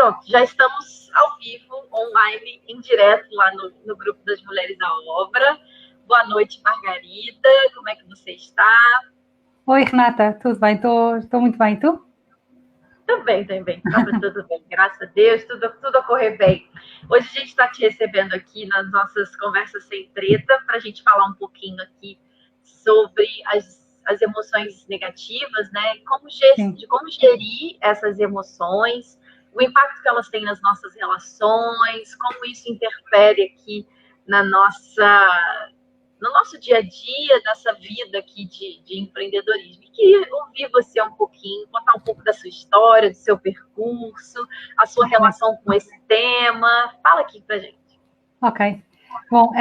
Pronto, já estamos ao vivo, online, em direto lá no grupo das Mulheres da Obra. Boa noite, Margarida. Como é que você está? Oi, Renata, tudo bem? Estou muito bem, tu? Também. Estava tudo bem, graças a Deus, tudo a correr bem. Hoje a gente está te recebendo aqui nas nossas conversas sem treta para a gente falar um pouquinho aqui sobre as emoções negativas, né? Sim. De como gerir essas emoções, o impacto que elas têm nas nossas relações, como isso interfere aqui na no nosso dia a dia, nessa vida aqui de empreendedorismo. E queria ouvir você um pouquinho, contar um pouco da sua história, do seu percurso, a sua Ok. relação com esse tema. Fala aqui pra gente. Ok. Bom,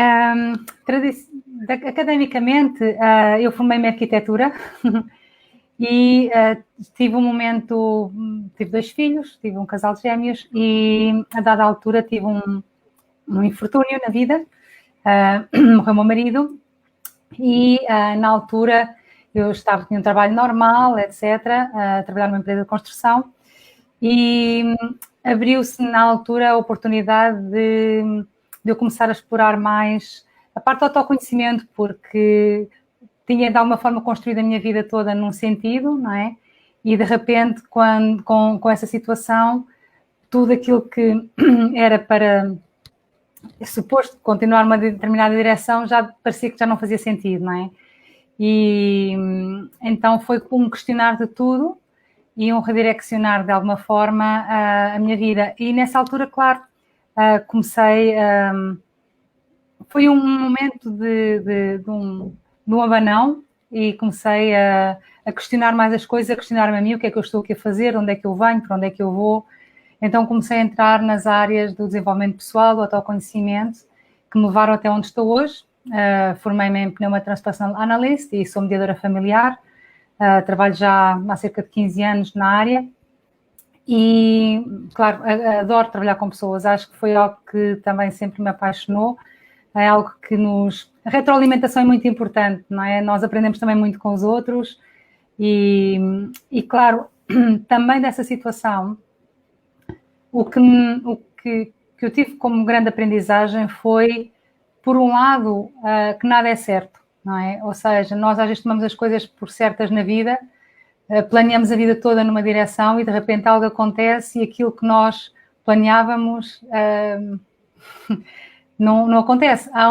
academicamente, eu formei-me em arquitetura e tive um momento, tive 2 filhos, tive um casal de gêmeos e a dada altura tive um infortúnio na vida, morreu o meu marido e na altura eu tinha um trabalho normal, etc., a trabalhar numa empresa de construção e abriu-se na altura a oportunidade de eu começar a explorar mais a parte do autoconhecimento, porque tinha de alguma forma construído a minha vida toda num sentido, não é? E de repente, com essa situação, tudo aquilo que era para suposto continuar uma determinada direção já parecia que já não fazia sentido, não é? E então foi um questionar de tudo e um redirecionar de alguma forma a minha vida. E nessa altura, claro, comecei. Foi um momento de um abanão e comecei a questionar mais as coisas, a questionar-me a mim o que é que eu estou aqui a fazer, onde é que eu venho, para onde é que eu vou. Então comecei a entrar nas áreas do desenvolvimento pessoal, do autoconhecimento, que me levaram até onde estou hoje. Formei-me em Pneumatransplantation Analyst e sou mediadora familiar. Trabalho já há cerca de 15 anos na área e, claro, adoro trabalhar com pessoas. Acho que foi algo que também sempre me apaixonou. É algo que A retroalimentação é muito importante, não é? Nós aprendemos também muito com os outros claro, também dessa situação, o que eu tive como grande aprendizagem foi, por um lado, que nada é certo, não é? Ou seja, nós às vezes tomamos as coisas por certas na vida, planeamos a vida toda numa direção e de repente algo acontece e aquilo que nós planeávamos não acontece. Há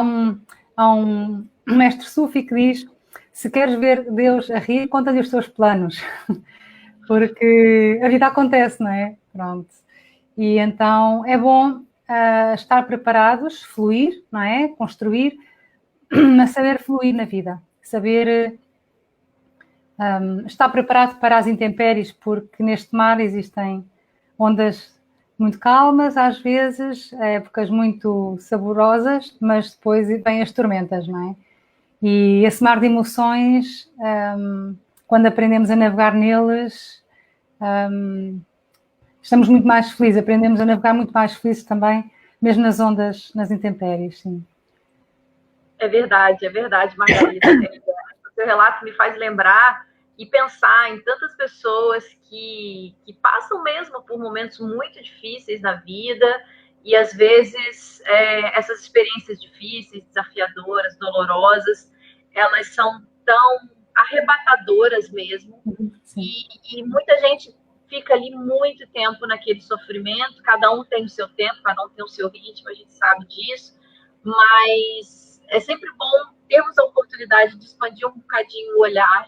um mestre sufi que diz: se queres ver Deus a rir, conta-lhe os teus planos, porque a vida acontece, não é? Pronto. E então é bom estar preparados, fluir, não é? Construir, mas saber fluir na vida, saber estar preparado para as intempéries, porque neste mar existem ondas muito calmas, às vezes, épocas muito saborosas, mas depois vêm as tormentas, não é? E esse mar de emoções, quando aprendemos a navegar neles, estamos muito mais felizes, aprendemos a navegar muito mais felizes também, mesmo nas ondas, nas intempéries, sim. É verdade, Margarida. O seu relato me faz lembrar e pensar em tantas pessoas que passam mesmo por momentos muito difíceis na vida e às vezes essas experiências difíceis, desafiadoras, dolorosas, elas são tão arrebatadoras mesmo Sim. e muita gente fica ali muito tempo naquele sofrimento, cada um tem o seu tempo, cada um tem o seu ritmo, a gente sabe disso, mas é sempre bom termos a oportunidade de expandir um bocadinho o olhar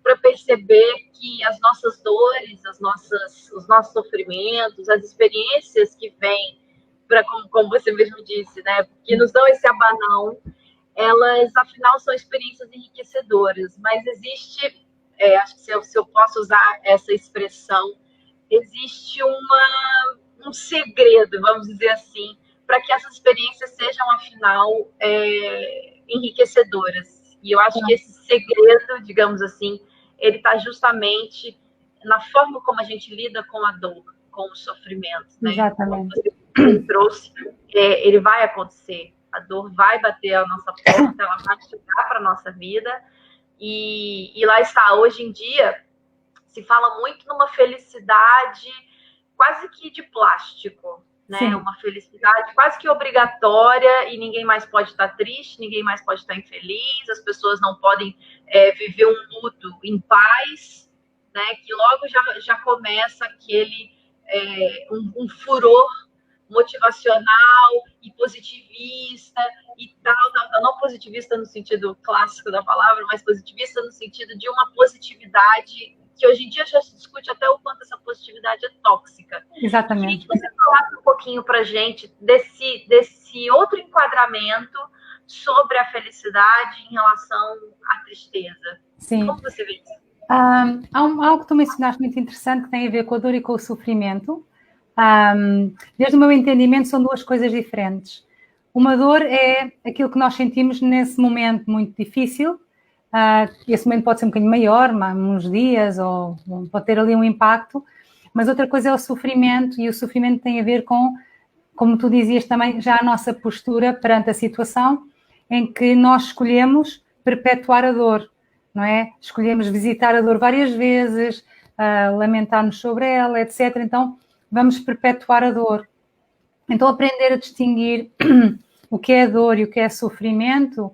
para perceber que as nossas dores, os nossos sofrimentos, as experiências que vêm, como você mesmo disse, né, que nos dão esse abanão, elas afinal são experiências enriquecedoras, mas existe, acho que se eu posso usar essa expressão, existe um segredo, vamos dizer assim, para que essas experiências sejam, afinal, enriquecedoras. E eu acho que esse segredo, digamos assim, ele está justamente na forma como a gente lida com a dor, com o sofrimento, né? Como Exatamente. você trouxe, ele vai acontecer. A dor vai bater a nossa porta, ela vai chegar para a nossa vida. E lá está, hoje em dia, se fala muito numa felicidade quase que de plástico, né? Sim. Uma felicidade quase que obrigatória e ninguém mais pode estar triste, ninguém mais pode estar infeliz, as pessoas não podem viver um luto em paz, né? Que logo já começa aquele um furor motivacional e positivista e tal, não positivista no sentido clássico da palavra, mas positivista no sentido de uma positividade que hoje em dia já se discute até o quanto essa positividade é tóxica. Exatamente. Queria que você falasse um pouquinho para a gente desse outro enquadramento sobre a felicidade em relação à tristeza. Sim. Como você vê isso? Há algo que tu mencionaste muito interessante que tem a ver com a dor e com o sofrimento. Desde o meu entendimento, são duas coisas diferentes. Uma dor é aquilo que nós sentimos nesse momento muito difícil. Esse momento pode ser um bocadinho maior, uns dias, ou pode ter ali um impacto. Mas outra coisa é o sofrimento, e o sofrimento tem a ver com, como tu dizias também, já a nossa postura perante a situação em que nós escolhemos perpetuar a dor, não é? Escolhemos visitar a dor várias vezes, lamentar-nos sobre ela, etc. Então, vamos perpetuar a dor. Então, aprender a distinguir o que é dor e o que é sofrimento,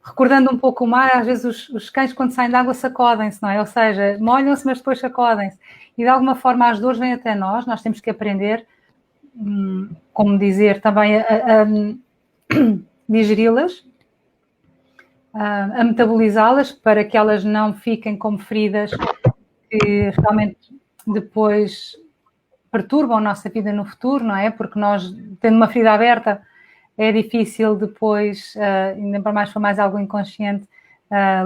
recordando um pouco o mar, às vezes os cães, quando saem da água, sacodem-se, não é? Ou seja, molham-se, mas depois sacodem-se. E, de alguma forma, as dores vêm até nós temos que aprender, como dizer, também a digeri-las, a metabolizá-las para que elas não fiquem como feridas que realmente depois perturbam a nossa vida no futuro, não é? Porque nós, tendo uma ferida aberta, é difícil depois, ainda para mais se for mais algo inconsciente,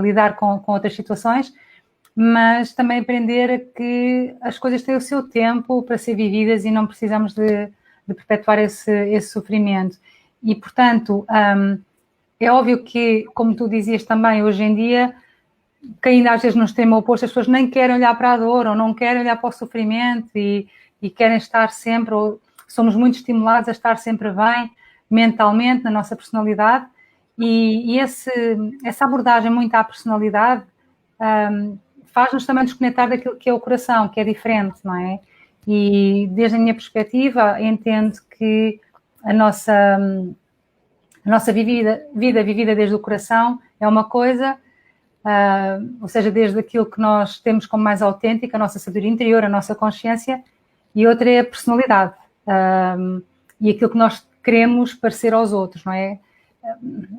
lidar com outras situações, mas também aprender que as coisas têm o seu tempo para ser vividas e não precisamos de perpetuar esse sofrimento. E, portanto, é óbvio que, como tu dizias também, hoje em dia, que ainda às vezes no extremo oposto, as pessoas nem querem olhar para a dor ou não querem olhar para o sofrimento e querem estar sempre, ou somos muito estimulados a estar sempre bem mentalmente, na nossa personalidade, e essa abordagem muito à personalidade faz-nos também desconectar daquilo que é o coração, que é diferente, não é? E desde a minha perspectiva, entendo que a nossa vida vivida desde o coração é uma coisa, ou seja, desde aquilo que nós temos como mais autêntico, a nossa sabedoria interior, a nossa consciência, e outra é a personalidade, e aquilo que nós queremos parecer aos outros, não é?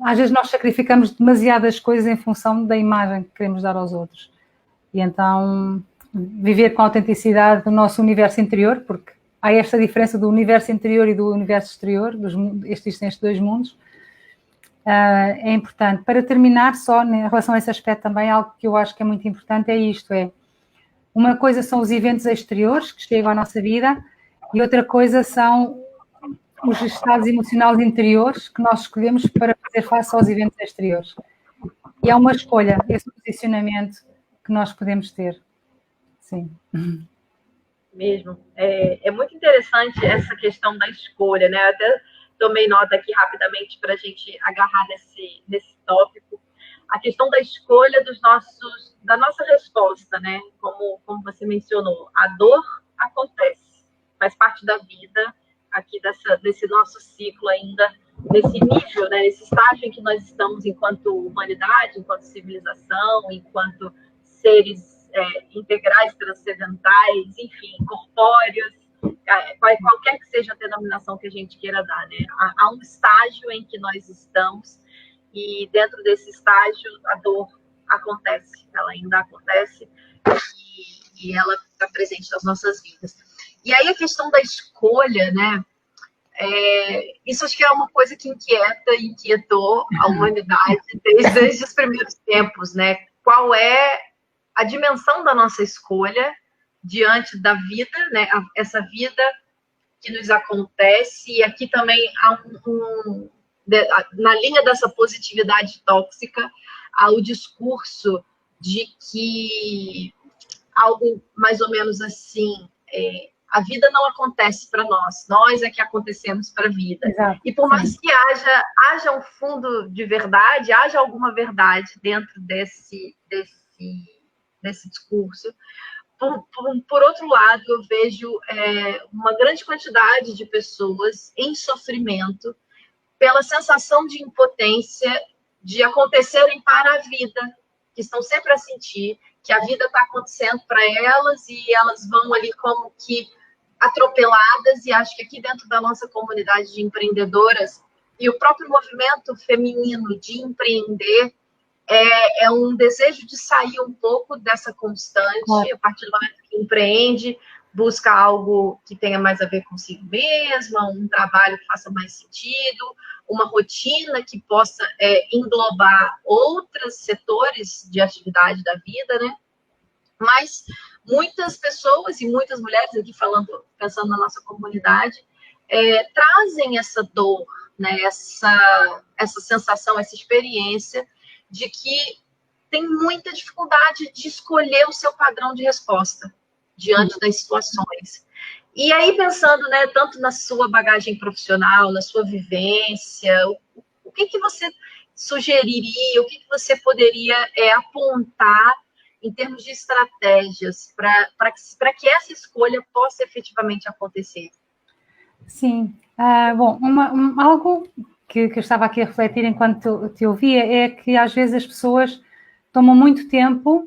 Às vezes nós sacrificamos demasiadas coisas em função da imagem que queremos dar aos outros. E então, viver com a autenticidade do nosso universo interior, porque há esta diferença do universo interior e do universo exterior, existem estes dois mundos, é importante. Para terminar, só em relação a esse aspecto também, algo que eu acho que é muito importante é isto, uma coisa são os eventos exteriores que chegam à nossa vida e outra coisa são os estados emocionais interiores que nós escolhemos para fazer face aos eventos exteriores. E é uma escolha, esse posicionamento que nós podemos ter. Sim. Mesmo. É muito interessante essa questão da escolha, né? Eu até tomei nota aqui rapidamente para a gente agarrar nesse tópico. A questão da escolha da nossa resposta, né? Como você mencionou, a dor acontece, faz parte da vida, aqui desse nosso ciclo ainda, nesse nível, né? Nesse estágio em que nós estamos enquanto humanidade, enquanto civilização, enquanto seres integrais, transcendentais, enfim, corpóreos, qualquer que seja a denominação que a gente queira dar, né? Há um estágio em que nós estamos e dentro desse estágio a dor acontece, ela ainda acontece e ela está presente nas nossas vidas. E aí a questão da escolha, né? Isso acho que é uma coisa que inquietou a humanidade desde os primeiros tempos, né? Qual é a dimensão da nossa escolha diante da vida, né? Essa vida que nos acontece, e aqui também há na linha dessa positividade tóxica, há o discurso de que algo mais ou menos assim, a vida não acontece para nós é que acontecemos para a vida. Exato. E por mais que haja um fundo de verdade, haja alguma verdade dentro desse discurso, por outro lado, eu vejo uma grande quantidade de pessoas em sofrimento pela sensação de impotência de acontecerem para a vida, que estão sempre a sentir que a vida está acontecendo para elas e elas vão ali como que atropeladas. E acho que aqui dentro da nossa comunidade de empreendedoras e o próprio movimento feminino de empreender é um desejo de sair um pouco dessa constante, a partir do momento que empreende, busca algo que tenha mais a ver consigo mesma, um trabalho que faça mais sentido, uma rotina que possa englobar outros setores de atividade da vida, né? Mas muitas pessoas e muitas mulheres aqui pensando na nossa comunidade, trazem essa dor, né? Essa sensação, essa experiência de que tem muita dificuldade de escolher o seu padrão de resposta diante das situações. E aí, pensando, né, tanto na sua bagagem profissional, na sua vivência, o que você sugeriria, o que você poderia apontar em termos de estratégias para que essa escolha possa efetivamente acontecer? Sim. Bom, algo que eu estava aqui a refletir enquanto te ouvia é que às vezes as pessoas demoram muito tempo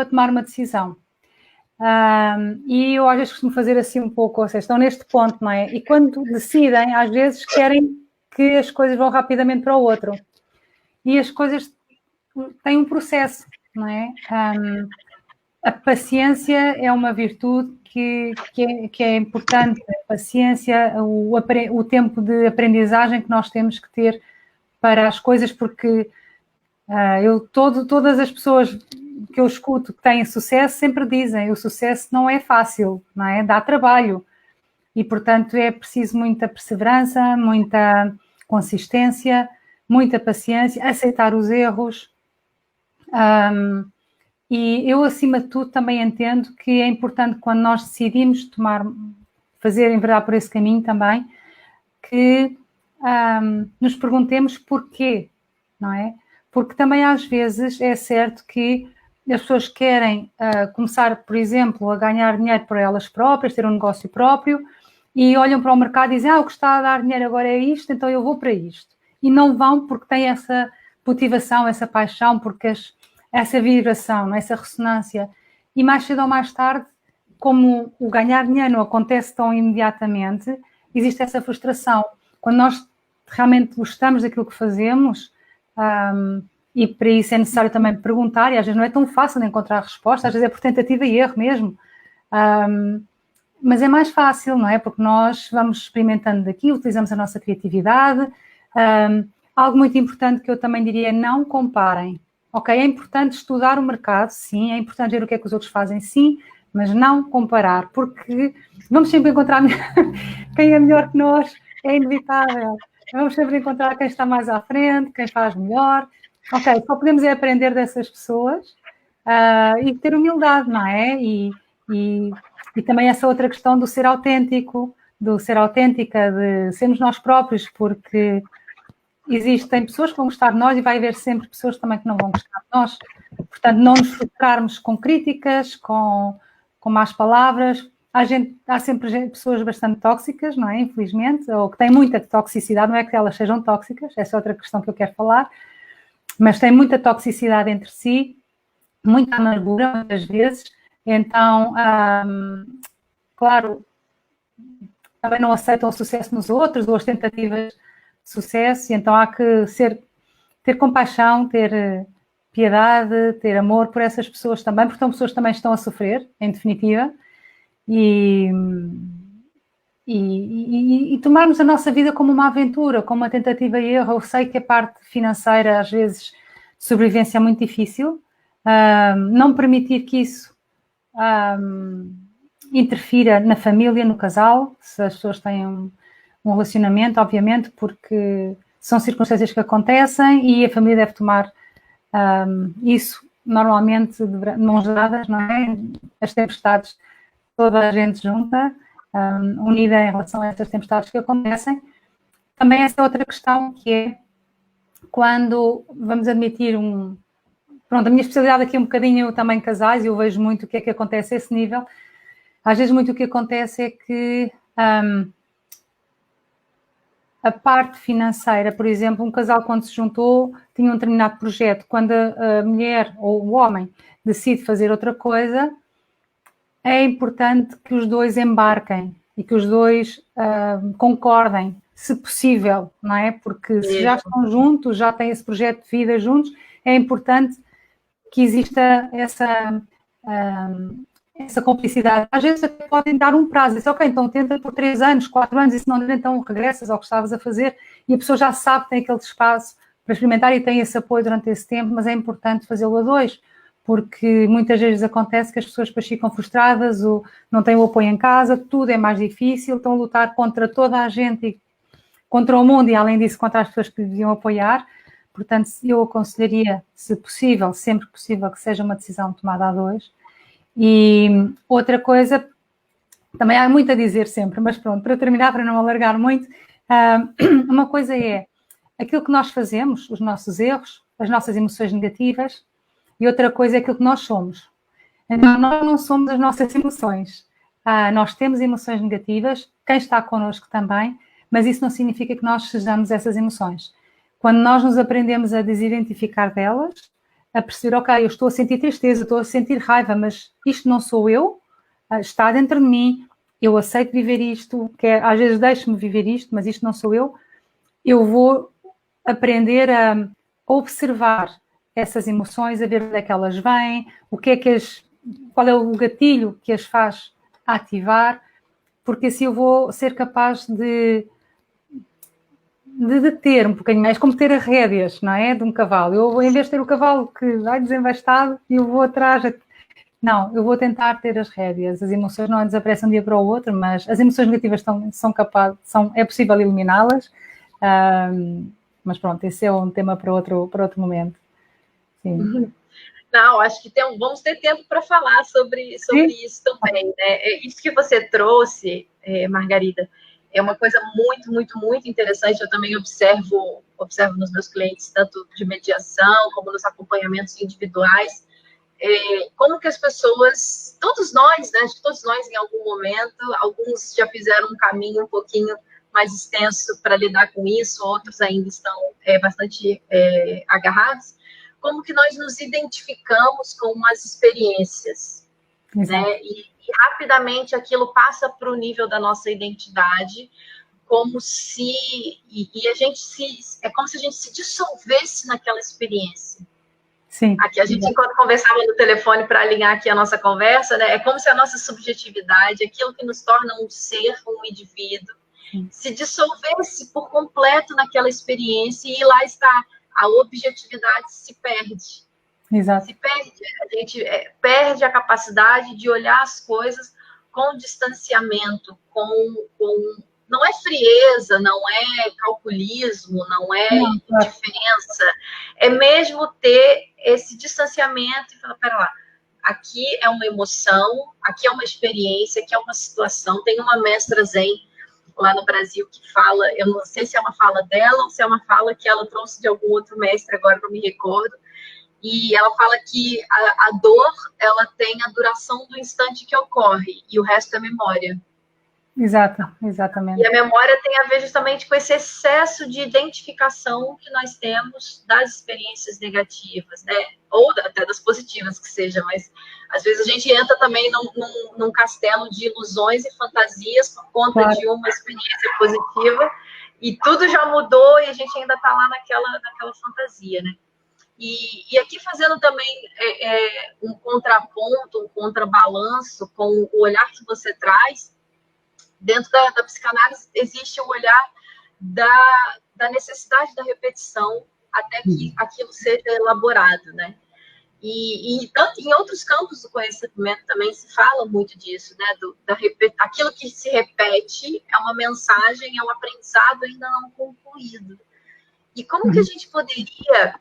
a tomar uma decisão. E eu às vezes costumo fazer assim um pouco, ou seja, estão neste ponto, não é? E quando decidem, às vezes querem que as coisas vão rapidamente para o outro. E as coisas têm um processo, não é? A paciência é uma virtude que é importante. A paciência, o tempo de aprendizagem que nós temos que ter para as coisas, porque todas as pessoas que eu escuto que têm sucesso sempre dizem: o sucesso não é fácil, não é? Dá trabalho. E, portanto, é preciso muita perseverança, muita consistência, muita paciência, aceitar os erros. E eu, acima de tudo, também entendo que é importante, quando nós decidimos enverdar por esse caminho também, que nos perguntemos porquê, não é? Porque também às vezes é certo que as pessoas querem começar, por exemplo, a ganhar dinheiro por elas próprias, ter um negócio próprio, e olham para o mercado e dizem: o que está a dar dinheiro agora é isto, então eu vou para isto. E não vão porque têm essa motivação, essa paixão, porque essa vibração, essa ressonância. E mais cedo ou mais tarde, como o ganhar dinheiro não acontece tão imediatamente, existe essa frustração. Quando nós realmente gostamos daquilo que fazemos, e para isso é necessário também perguntar, e às vezes não é tão fácil de encontrar a resposta, às vezes é por tentativa e erro mesmo, mas é mais fácil, não é? Porque nós vamos experimentando daqui, utilizamos a nossa criatividade. Algo muito importante que eu também diria é: não comparem. Ok, é importante estudar o mercado, sim, é importante ver o que é que os outros fazem, sim, mas não comparar, porque vamos sempre encontrar quem é melhor que nós, é inevitável. Vamos sempre encontrar quem está mais à frente, quem faz melhor. Ok, só podemos aprender dessas pessoas e ter humildade, não é? E também essa outra questão do ser autêntico, de sermos nós próprios, porque existem pessoas que vão gostar de nós e vai haver sempre pessoas também que não vão gostar de nós. Portanto, não nos focarmos com críticas, com más palavras. Há sempre pessoas bastante tóxicas, não é? Infelizmente, ou que têm muita toxicidade, não é que elas sejam tóxicas, essa é outra questão que eu quero falar, mas têm muita toxicidade entre si, muita amargura, muitas vezes. Então, claro, também não aceitam o sucesso nos outros ou as tentativas de sucesso, e então há que ter compaixão, ter piedade, ter amor por essas pessoas também, porque são pessoas que também estão a sofrer, em definitiva, e tomarmos a nossa vida como uma aventura, como uma tentativa e erro. Eu sei que a parte financeira, às vezes, de sobrevivência é muito difícil, não permitir que isso interfira na família, no casal, se as pessoas têm um relacionamento, obviamente, porque são circunstâncias que acontecem e a família deve tomar isso normalmente de mãos dadas, não é? As tempestades, toda a gente junta, unida em relação a estas tempestades que acontecem. Também essa outra questão, que é quando vamos admitir Pronto, a minha especialidade aqui é um bocadinho também casais, e eu vejo muito o que é que acontece a esse nível. Às vezes muito o que acontece é que a parte financeira, por exemplo, um casal quando se juntou tinha um determinado projeto. Quando a mulher ou o homem decide fazer outra coisa, é importante que os dois embarquem e que os dois concordem, se possível, não é? Porque se já estão juntos, já têm esse projeto de vida juntos, é importante que exista essa complicidade. Às vezes até podem dar um prazo, diz, ok, então tenta por 3 anos, 4 anos, e se não der, então regressas ao que estavas a fazer, e a pessoa já sabe que tem aquele espaço para experimentar e tem esse apoio durante esse tempo, mas é importante fazê-lo a dois, porque muitas vezes acontece que as pessoas depois ficam frustradas, ou não têm o apoio em casa, tudo é mais difícil, estão a lutar contra toda a gente, contra o mundo e, além disso, contra as pessoas que deviam apoiar. Portanto, eu aconselharia, se possível, sempre possível, que seja uma decisão tomada a dois. E outra coisa, também há muito a dizer sempre, mas pronto, para terminar, para não alargar muito, uma coisa é aquilo que nós fazemos, os nossos erros, as nossas emoções negativas, e outra coisa é aquilo que nós somos. Então, nós não somos as nossas emoções. Nós temos emoções negativas, quem está connosco também, mas isso não significa que nós sejamos essas emoções. Quando nós nos aprendemos a desidentificar delas, a perceber, ok, eu estou a sentir tristeza, estou a sentir raiva, mas isto não sou eu, está dentro de mim, eu aceito viver isto, às vezes deixo-me viver isto, mas isto não sou eu vou aprender a observar essas emoções, a ver onde é que elas vêm, qual é o gatilho que as faz ativar, porque assim eu vou ser capaz de deter um bocadinho mais, como ter as rédeas, não é? De um cavalo. Eu, em vez de ter o cavalo que vai desenvastado, eu vou atrás. Não, eu vou tentar ter as rédeas. As emoções não desaparecem de um dia para o outro, mas as emoções negativas é possível eliminá-las. Mas pronto, esse é um tema para outro momento. Sim. Não, acho que vamos ter tempo para falar sobre isso também, né? Isso que você trouxe, Margarida, é uma coisa muito, muito, muito interessante. Eu também observo nos meus clientes, tanto de mediação como nos acompanhamentos individuais, como que as pessoas, todos nós, né? Acho que todos nós em algum momento, alguns já fizeram um caminho um pouquinho mais extenso para lidar com isso, outros ainda estão bastante agarrados. Como que nós nos identificamos com umas experiências, né? E rapidamente aquilo passa para o nível da nossa identidade, como se é como se a gente se dissolvesse naquela experiência. Sim. Aqui a gente, enquanto conversava no telefone para alinhar aqui a nossa conversa, né? É como se a nossa subjetividade, aquilo que nos torna um ser, um indivíduo, se dissolvesse por completo naquela experiência, e lá está, a objetividade se perde. Exato. Se perde, a gente perde a capacidade de olhar as coisas com distanciamento, não é frieza, não é calculismo, não é indiferença, é mesmo ter esse distanciamento e falar, pera lá, aqui é uma emoção, aqui é uma experiência, aqui é uma situação. Tem uma mestra Zen lá no Brasil que fala, eu não sei se é uma fala dela ou se é uma fala que ela trouxe de algum outro mestre, agora não me recordo, e ela fala que a dor, ela tem a duração do instante que ocorre, e o resto é memória. Exatamente. E a memória tem a ver justamente com esse excesso de identificação que nós temos das experiências negativas, né? Ou até das positivas que seja, mas às vezes a gente entra também num castelo de ilusões e fantasias por conta de uma experiência positiva, e tudo já mudou e a gente ainda está lá naquela fantasia, né? E aqui fazendo também um contraponto, um contrabalanço com o olhar que você traz. Dentro da psicanálise existe o olhar da necessidade da repetição até que aquilo seja elaborado, né? E tanto em outros campos do conhecimento também se fala muito disso, né? Aquilo que se repete é uma mensagem, é um aprendizado ainda não concluído. E como que a gente poderia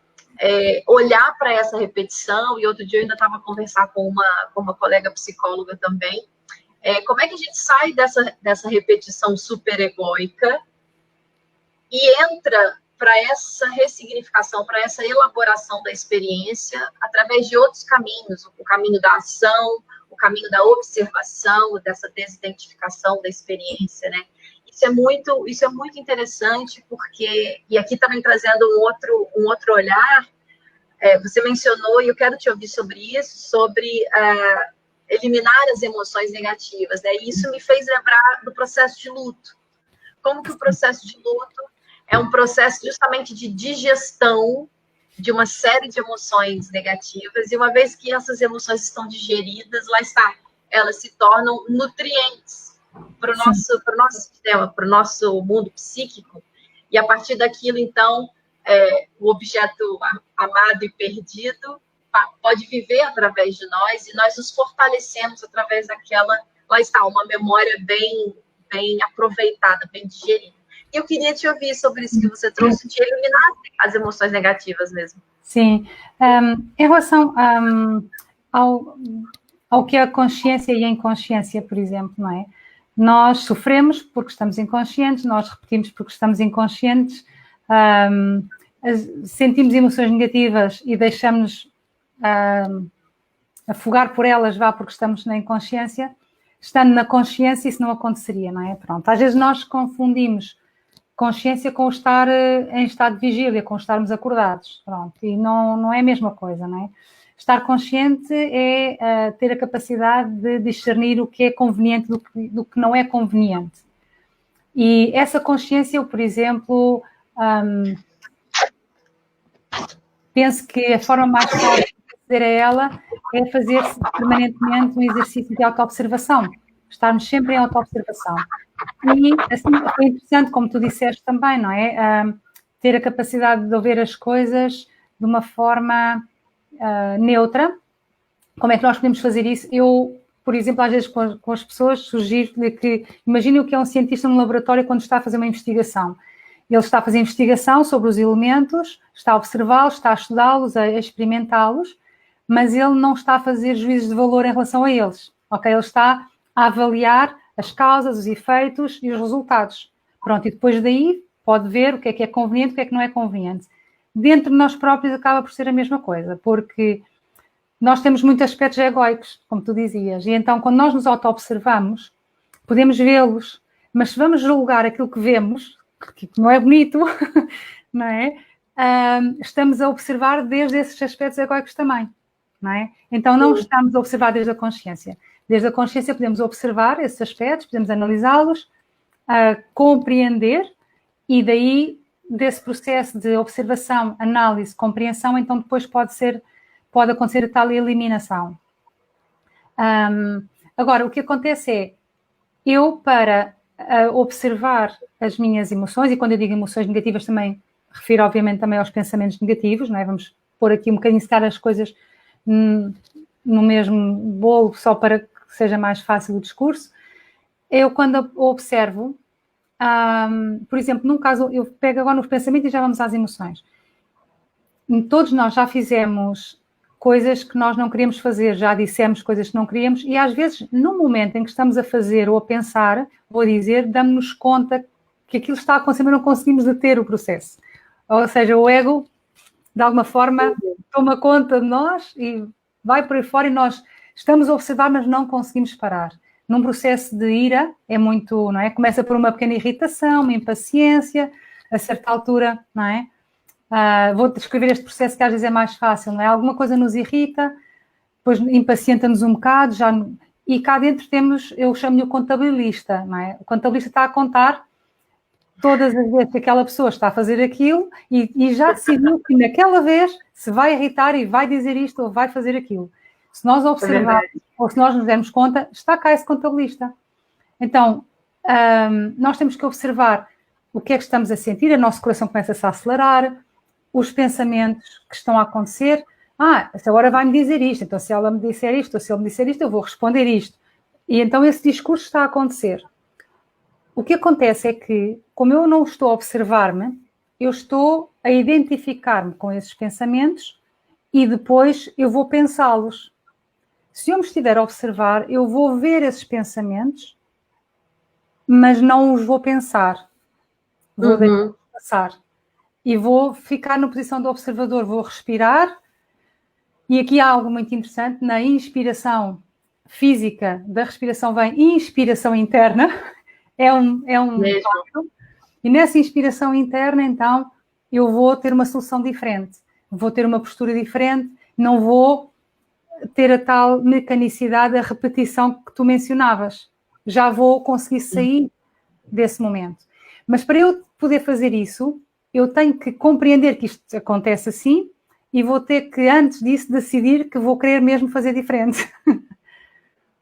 olhar para essa repetição? E outro dia eu ainda estava conversando com uma colega psicóloga também. Como é que a gente sai dessa repetição super egóica e entra para essa ressignificação, para essa elaboração da experiência através de outros caminhos, o caminho da ação, o caminho da observação, dessa desidentificação da experiência, né? Isso é muito interessante, porque, e aqui também trazendo um outro olhar, você mencionou, e eu quero te ouvir sobre isso, sobre eliminar as emoções negativas, né? E isso me fez lembrar do processo de luto. Como que o processo de luto é um processo justamente de digestão de uma série de emoções negativas, e uma vez que essas emoções estão digeridas, lá está, elas se tornam nutrientes para o nosso sistema, para o nosso mundo psíquico, e a partir daquilo, então, o objeto amado e perdido pode viver através de nós, e nós nos fortalecemos através daquela, lá está, uma memória bem aproveitada, bem digerida. Eu queria te ouvir sobre isso que você trouxe, de eliminar as emoções negativas mesmo. Sim. Em relação ao que é a consciência e a inconsciência, por exemplo, não é? Nós sofremos porque estamos inconscientes, nós repetimos porque estamos inconscientes, sentimos emoções negativas e deixamos afogar por elas, porque estamos na inconsciência. Estando na consciência, isso não aconteceria, não é? Pronto. Às vezes nós confundimos consciência com estar em estado de vigília, com estarmos acordados. Pronto. E não é a mesma coisa, não é? Estar consciente é ter a capacidade de discernir o que é conveniente do que não é conveniente. E essa consciência, eu, por exemplo, penso que a forma mais fácil de fazer a ela é fazer permanentemente um exercício de autoobservação. Estarmos sempre em autoobservação. E, assim, foi interessante, como tu disseste também, não é? Ter a capacidade de ouvir as coisas de uma forma neutra. Como é que nós podemos fazer isso? Eu, por exemplo, às vezes com as pessoas, sugiro-lhe que, imagine o que é um cientista no laboratório quando está a fazer uma investigação. Ele está a fazer investigação sobre os elementos, está a observá-los, está a estudá-los, a experimentá-los, mas ele não está a fazer juízos de valor em relação a eles. Ok? Ele está a avaliar as causas, os efeitos e os resultados. Pronto, e depois daí pode ver o que é conveniente, o que é que não é conveniente. Dentro de nós próprios acaba por ser a mesma coisa, porque nós temos muitos aspectos egóicos, como tu dizias, e então quando nós nos auto-observamos, podemos vê-los, mas se vamos julgar aquilo que vemos, que não é bonito, não é? Estamos a observar desde esses aspectos egóicos também, não é? Então não estamos a observar desde a consciência. Desde a consciência podemos observar esses aspectos, podemos analisá-los, compreender, e daí, desse processo de observação, análise, compreensão, então depois pode acontecer a tal eliminação. Agora, o que acontece é, eu para observar as minhas emoções, e quando eu digo emoções negativas também refiro obviamente também aos pensamentos negativos, não é? Vamos pôr aqui um bocadinho, se calhar, as coisas no mesmo bolo, só para que seja mais fácil o discurso. Eu, quando observo, por exemplo, num caso, eu pego agora nos pensamentos e já vamos às emoções. Todos nós já fizemos coisas que nós não queríamos fazer, já dissemos coisas que não queríamos, e às vezes, no momento em que estamos a fazer ou a pensar, vou dizer, damos-nos conta que aquilo está a acontecer, mas não conseguimos deter o processo. Ou seja, o ego, de alguma forma, toma conta de nós e vai por aí fora, e nós estamos a observar, mas não conseguimos parar. Num processo de ira, é muito, não é? Começa por uma pequena irritação, uma impaciência, a certa altura, não é? Vou descrever este processo que às vezes é mais fácil, não é? Alguma coisa nos irrita, depois impacienta-nos um bocado, e cá dentro temos, eu chamo-lhe o contabilista, não é? O contabilista está a contar todas as vezes que aquela pessoa está a fazer aquilo e já decidiu que naquela vez se vai irritar e vai dizer isto ou vai fazer aquilo. Se nós observarmos ou se nós nos dermos conta, está cá esse contabilista. Então, nós temos que observar o que é que estamos a sentir, o nosso coração começa-se a acelerar, os pensamentos que estão a acontecer. Esta agora vai-me dizer isto, então se ela me disser isto ou se ele me disser isto, eu vou responder isto. E então esse discurso está a acontecer. O que acontece é que, como eu não estou a observar-me, eu estou a identificar-me com esses pensamentos e depois eu vou pensá-los. Se eu me estiver a observar, eu vou ver esses pensamentos, mas não os vou pensar. Vou deixar passar. e vou ficar na posição do observador, vou respirar. E aqui há algo muito interessante, na inspiração física da respiração vem inspiração interna, é um facto. E nessa inspiração interna, então, eu vou ter uma solução diferente, vou ter uma postura diferente, não vou ter a tal mecanicidade, a repetição que tu mencionavas. Já vou conseguir sair desse momento. Mas para eu poder fazer isso, eu tenho que compreender que isto acontece assim e vou ter que, antes disso, decidir que vou querer mesmo fazer diferente.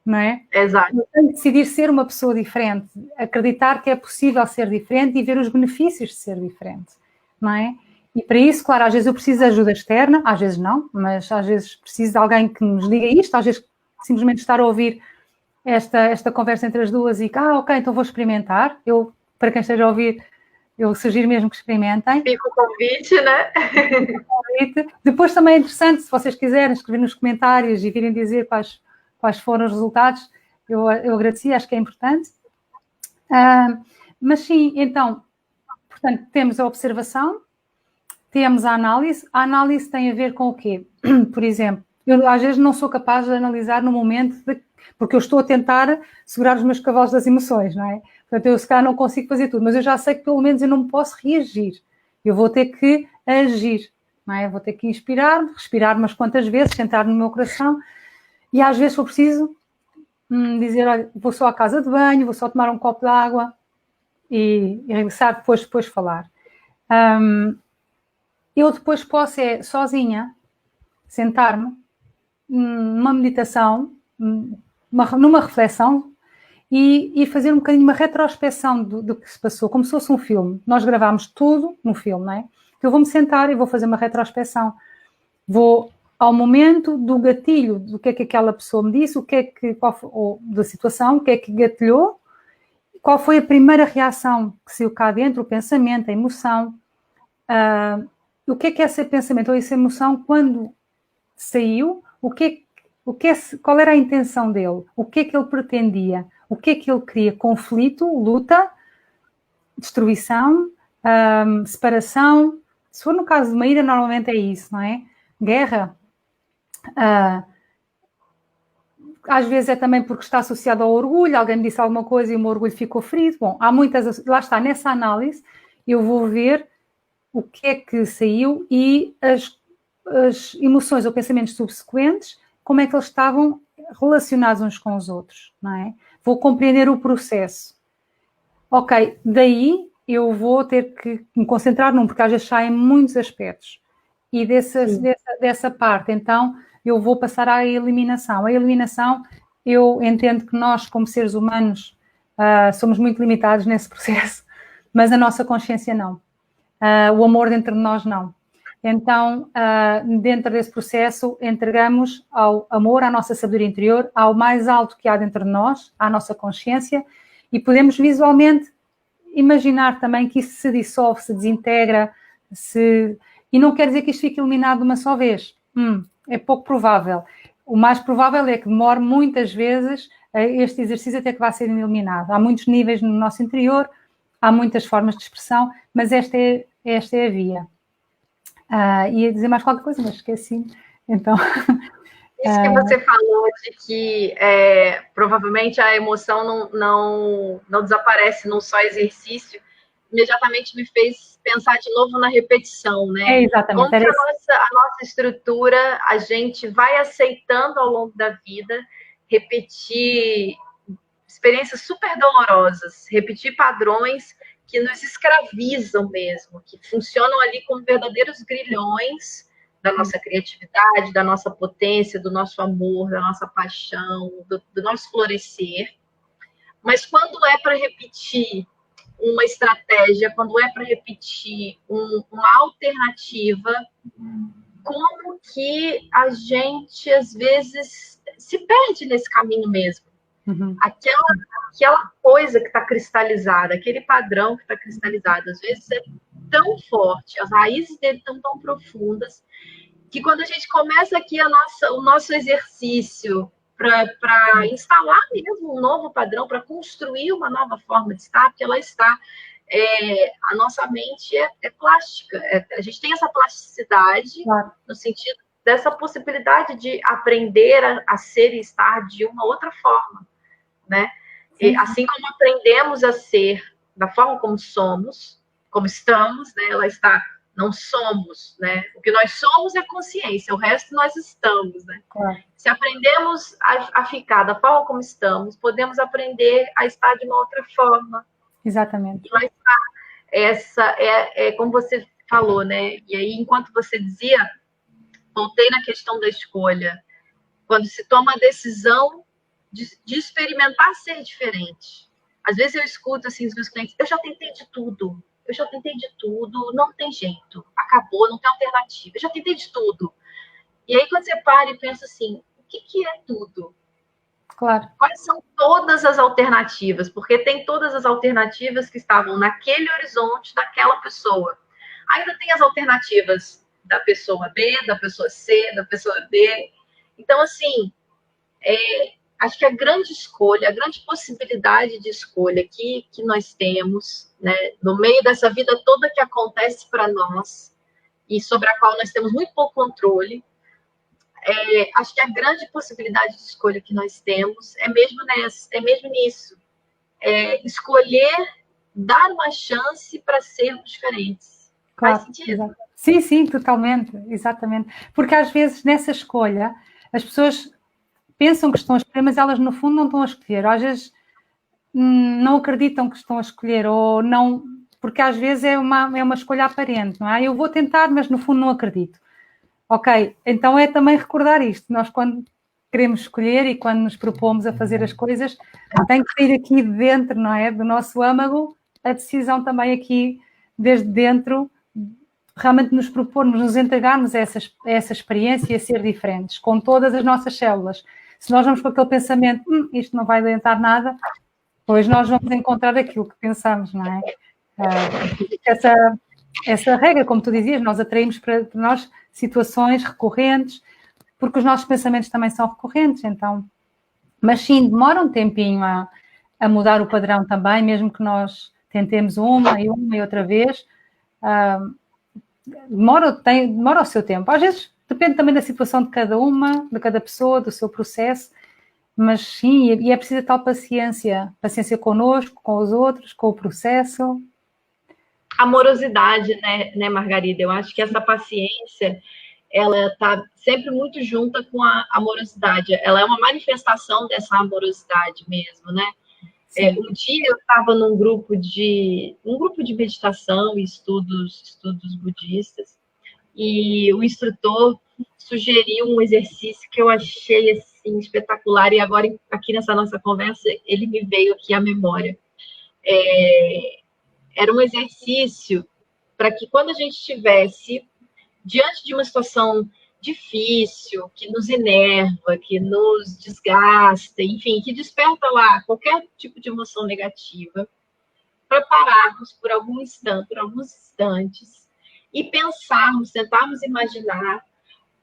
Não é? Exato. Eu tenho que decidir ser uma pessoa diferente, acreditar que é possível ser diferente e ver os benefícios de ser diferente, não é? E para isso, claro, às vezes eu preciso de ajuda externa, às vezes não, mas às vezes preciso de alguém que nos diga isto, às vezes simplesmente estar a ouvir esta conversa entre as duas e ok, então vou experimentar. Eu, para quem esteja a ouvir, eu sugiro mesmo que experimentem. Fica o convite, né? Depois também é interessante, se vocês quiserem, escrever nos comentários e virem dizer quais foram os resultados, eu agradecia, acho que é importante. Mas sim, então, portanto, temos a observação, temos a análise tem a ver com o quê? Por exemplo, eu às vezes não sou capaz de analisar no momento, porque eu estou a tentar segurar os meus cavalos das emoções, não é? Portanto, eu se calhar não consigo fazer tudo, mas eu já sei que pelo menos eu não posso reagir, eu vou ter que agir, não é? Eu vou ter que inspirar, respirar umas quantas vezes, sentar no meu coração, e às vezes for preciso dizer, olha, vou só à casa de banho, vou só tomar um copo de água e regressar depois falar. Eu depois posso, sozinha, sentar-me numa meditação, numa reflexão e fazer um bocadinho uma retrospecção do que se passou, como se fosse um filme. Nós gravámos tudo no filme, não é? Então eu vou-me sentar e vou fazer uma retrospecção. Vou ao momento do gatilho, do que é que aquela pessoa me disse, da situação, o que é que gatilhou, qual foi a primeira reação que saiu cá dentro, o pensamento, a emoção, o que é esse pensamento ou essa emoção quando saiu, qual era a intenção dele, o que é que ele pretendia, o que é que ele queria, conflito, luta, destruição, separação. Se for no caso de uma ira, normalmente é isso, não é? Guerra. Às vezes é também porque está associado ao orgulho, alguém me disse alguma coisa e o meu orgulho ficou ferido. Bom, há muitas, lá está, nessa análise eu vou ver o que é que saiu e as emoções ou pensamentos subsequentes, como é que eles estavam relacionados uns com os outros, não é? Vou compreender o processo. Ok, daí eu vou ter que me concentrar porque às vezes saem muitos aspectos. E dessa parte, então, eu vou passar à eliminação. A eliminação, eu entendo que nós, como seres humanos, somos muito limitados nesse processo, mas a nossa consciência não. O amor dentro de nós não. Então, dentro desse processo, entregamos ao amor, à nossa sabedoria interior, ao mais alto que há dentro de nós, à nossa consciência, e podemos visualmente imaginar também que isso se dissolve, se desintegra, e não quer dizer que isto fique eliminado de uma só vez. É pouco provável. O mais provável é que demore muitas vezes este exercício até que vá ser eliminado. Há muitos níveis no nosso interior, há muitas formas de expressão, mas esta é a via. Ia dizer mais qualquer coisa, mas esqueci. Então... Isso que você falou de que provavelmente a emoção não desaparece num só exercício, imediatamente me fez pensar de novo na repetição, né? Exatamente. Como que a nossa estrutura, a gente vai aceitando ao longo da vida repetir experiências super dolorosas, repetir padrões que nos escravizam mesmo, que funcionam ali como verdadeiros grilhões da nossa criatividade, da nossa potência, do nosso amor, da nossa paixão, do nosso florescer. Mas quando é para repetir uma estratégia, quando é para repetir uma alternativa, como que a gente, às vezes, se perde nesse caminho mesmo? Aquela coisa que está cristalizada, aquele padrão que está cristalizado, às vezes é tão forte, as raízes dele estão tão profundas, que quando a gente começa aqui o nosso exercício para instalar mesmo um novo padrão, para construir uma nova forma de estar, porque ela está a nossa mente é plástica. A gente tem essa plasticidade, claro, no sentido dessa possibilidade de aprender a ser e estar de uma outra forma, né? E assim como aprendemos a ser da forma como somos, como estamos, né? Ela está, não somos, né? O que nós somos é consciência, o resto nós estamos, né? Claro. Se aprendemos a ficar da forma como estamos, podemos aprender a estar de uma outra forma. Exatamente. Mas essa como você falou, né? E aí, enquanto você dizia, voltei na questão da escolha. Quando se toma a decisão de experimentar ser diferente. Às vezes eu escuto assim os meus clientes, eu já tentei de tudo, não tem jeito, acabou, não tem alternativa, eu já tentei de tudo. E aí quando você para e pensa assim, o que é tudo? Claro. Quais são todas as alternativas? Porque tem todas as alternativas que estavam naquele horizonte daquela pessoa. Ainda tem as alternativas da pessoa B, da pessoa C, da pessoa D. Então, assim, acho que a grande escolha, a grande possibilidade de escolha que nós temos, né, no meio dessa vida toda que acontece para nós e sobre a qual nós temos muito pouco controle, acho que a grande possibilidade de escolha que nós temos é mesmo nisso. Escolher, dar uma chance para sermos diferentes. Claro, faz sentido? Sim, sim, totalmente, exatamente. Porque às vezes nessa escolha as pessoas pensam que estão a escolher, mas elas no fundo não estão a escolher. Ou às vezes não acreditam que estão a escolher, ou não, porque às vezes é uma escolha aparente, não é? Eu vou tentar, mas no fundo não acredito. Ok, então é também recordar isto. Nós quando queremos escolher e quando nos propomos a fazer as coisas, tem que sair aqui de dentro, não é? Do nosso âmago, a decisão também aqui, desde dentro, realmente nos propormos, nos entregarmos a essa experiência e a ser diferentes, com todas as nossas células. Se nós vamos com aquele pensamento, isto não vai adiantar nada, pois nós vamos encontrar aquilo que pensamos, não é? Essa regra, como tu dizias, nós atraímos para nós situações recorrentes, porque os nossos pensamentos também são recorrentes, então. Mas sim, demora um tempinho a mudar o padrão também, mesmo que nós tentemos uma e outra vez, demora o seu tempo. Às vezes depende também da situação de cada pessoa, do seu processo, mas sim, e é preciso tal paciência connosco, com os outros, com o processo. Amorosidade, né, Margarida? Eu acho que essa paciência, ela está sempre muito junta com a amorosidade. Ela é uma manifestação dessa amorosidade mesmo, né? Um dia eu estava num grupo de meditação e estudos budistas, e o instrutor sugeriu um exercício que eu achei assim espetacular, e agora aqui nessa nossa conversa ele me veio aqui à memória. Era um exercício para que quando a gente estivesse diante de uma situação difícil, que nos enerva, que nos desgasta, enfim, que desperta lá qualquer tipo de emoção negativa, para pararmos por alguns instantes e pensarmos, tentarmos imaginar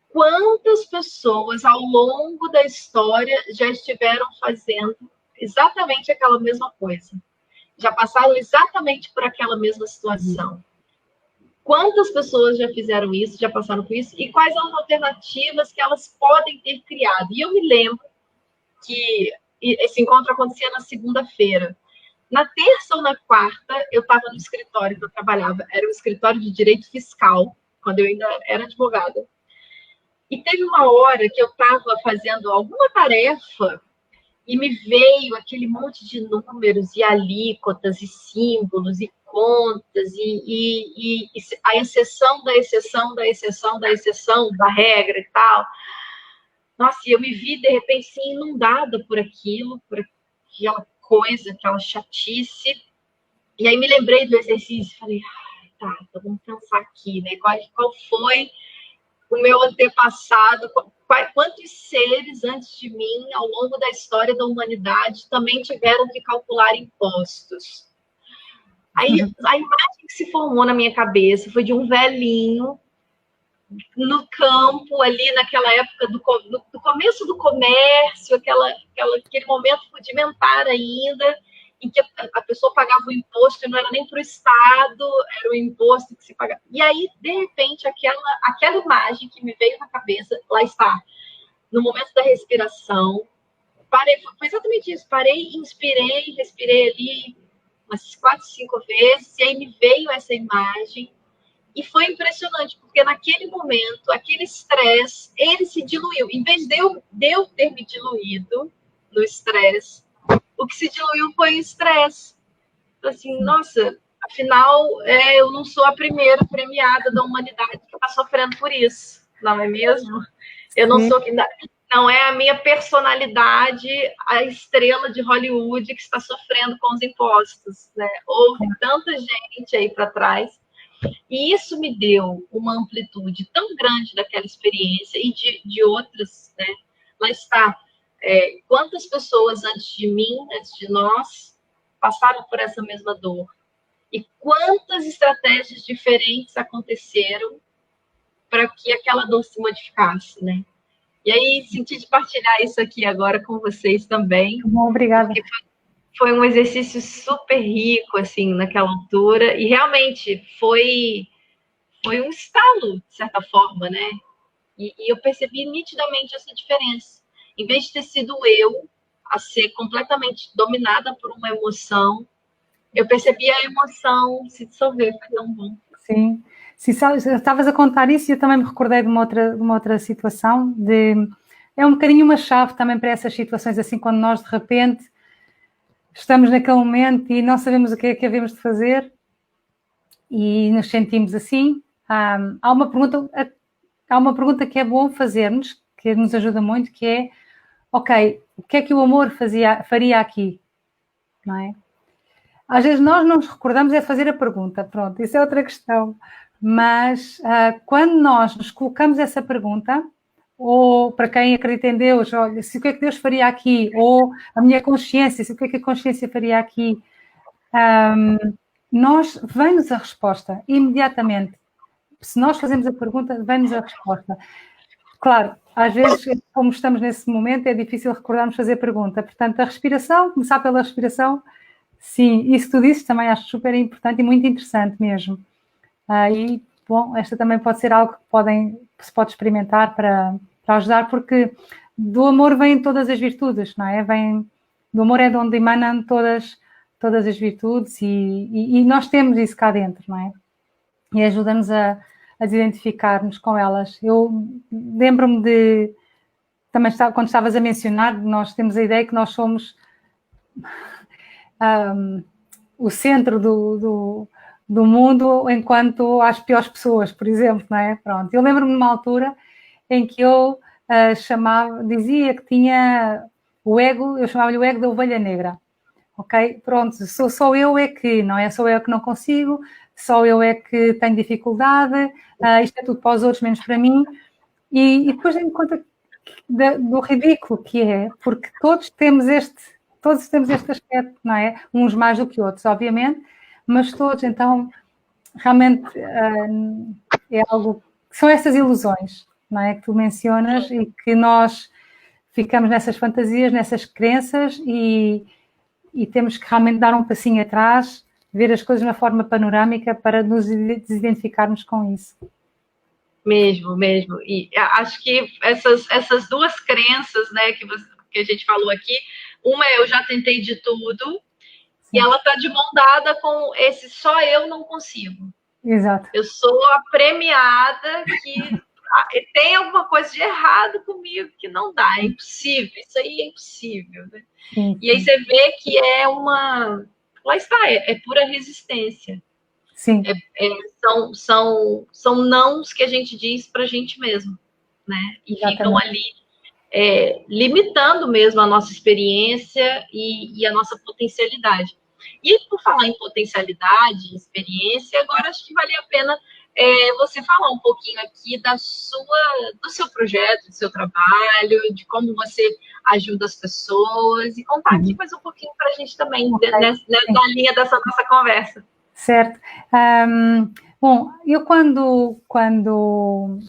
quantas pessoas ao longo da história já estiveram fazendo exatamente aquela mesma coisa, já passaram exatamente por aquela mesma situação. Quantas pessoas já fizeram isso, já passaram por isso, e quais são as alternativas que elas podem ter criado? E eu me lembro que esse encontro acontecia na segunda-feira. Na terça ou na quarta, eu estava no escritório que eu trabalhava, era um escritório de direito fiscal, quando eu ainda era advogada. E teve uma hora que eu estava fazendo alguma tarefa e me veio aquele monte de números e alíquotas e símbolos e contas e a exceção da exceção da exceção da exceção da regra e tal. Nossa, e eu me vi, de repente, assim, inundada por aquilo, por aquela coisa, aquela chatice. E aí me lembrei do exercício e falei, tá, então vamos pensar aqui, né? Qual foi o meu antepassado, quantos seres antes de mim, ao longo da história da humanidade, também tiveram que calcular impostos. Aí a imagem que se formou na minha cabeça foi de um velhinho no campo, ali naquela época do começo do comércio, aquele momento rudimentar ainda, em que a pessoa pagava o imposto e não era nem para o Estado, era o imposto que se pagava. E aí, de repente, aquela imagem que me veio na cabeça, lá está, no momento da respiração, parei, foi exatamente isso, parei, inspirei, respirei ali umas 4, 5 vezes, e aí me veio essa imagem, e foi impressionante, porque naquele momento, aquele estresse, ele se diluiu. Em vez de eu ter me diluído no estresse, o que se diluiu foi o estresse. Assim, nossa, afinal, eu não sou a primeira premiada da humanidade que está sofrendo por isso, não é mesmo? Eu não sou... Não é a minha personalidade, a estrela de Hollywood que está sofrendo com os impostos, né? Houve tanta gente aí para trás. E isso me deu uma amplitude tão grande daquela experiência e de outras, né? Lá está. Quantas pessoas antes de mim, antes de nós, passaram por essa mesma dor? E quantas estratégias diferentes aconteceram para que aquela dor se modificasse, né? E aí, senti de partilhar isso aqui agora com vocês também. Bom, obrigada. Porque foi um exercício super rico, assim, naquela altura. E realmente foi um estalo, de certa forma, né? E eu percebi nitidamente essa diferença. Em vez de ter sido eu a ser completamente dominada por uma emoção, eu percebi a emoção se dissolver. Foi tão bom. Sim. Estavas a contar isso e eu também me recordei de uma outra situação. É um bocadinho uma chave também para essas situações, assim, quando nós de repente estamos naquele momento e não sabemos o que é que havemos de fazer e nos sentimos assim. Há uma pergunta que é bom fazermos, que nos ajuda muito, que é: ok, o que é que o amor faria aqui? Não é? Às vezes nós não nos recordamos é fazer a pergunta, pronto, isso é outra questão. Mas quando nós nos colocamos essa pergunta, ou para quem acredita em Deus, olha, se o que é que Deus faria aqui, ou a minha consciência, se o que é que a consciência faria aqui, vem-nos a resposta imediatamente. Se nós fazemos a pergunta, vem-nos a resposta. Claro, às vezes, como estamos nesse momento, é difícil recordarmos fazer a pergunta. Portanto, a respiração, começar pela respiração, sim, isso que tu disse também acho super importante e muito interessante mesmo. E, bom, esta também pode ser algo que se pode experimentar para ajudar, porque do amor vêm todas as virtudes, não é? Do amor é de onde emanam todas as virtudes e nós temos isso cá dentro, não é? E ajuda-nos a identificar-nos com elas. Eu lembro-me também quando estavas a mencionar, nós temos a ideia que nós somos o centro do mundo enquanto às piores pessoas, por exemplo, não é? Pronto. Eu lembro-me de uma altura em que eu dizia que tinha o ego, eu chamava-lhe o ego da ovelha negra, ok? Pronto, só eu é que, não é? Sou eu que não consigo, só eu é que tenho dificuldade, isto é tudo para os outros, menos para mim. E depois dei-me conta do ridículo que é, porque todos temos este aspecto, não é? Uns mais do que outros, obviamente, mas todos, então, realmente é algo... São essas ilusões, não é? Que tu mencionas e que nós ficamos nessas fantasias, nessas crenças e temos que realmente dar um passinho atrás, ver as coisas de uma forma panorâmica para nos desidentificarmos com isso. Mesmo. E acho que essas duas crenças, né, que a gente falou aqui, uma é eu já tentei de tudo, sim, e ela está de mão dada com esse só eu não consigo. Exato. Eu sou a premiada que tem alguma coisa de errado comigo que não dá, é impossível, isso aí é impossível, né? Sim. E aí você vê que lá está, é pura resistência. Sim. São nãos que a gente diz para a gente mesmo, né? E exatamente, ficam ali limitando mesmo a nossa experiência e a nossa potencialidade. E por falar em potencialidade, experiência, agora acho que vale a pena você falar um pouquinho aqui do seu projeto, do seu trabalho, de como você ajuda as pessoas e contar aqui mais um pouquinho para a gente também, na linha dessa nossa conversa. Certo. Bom, eu quando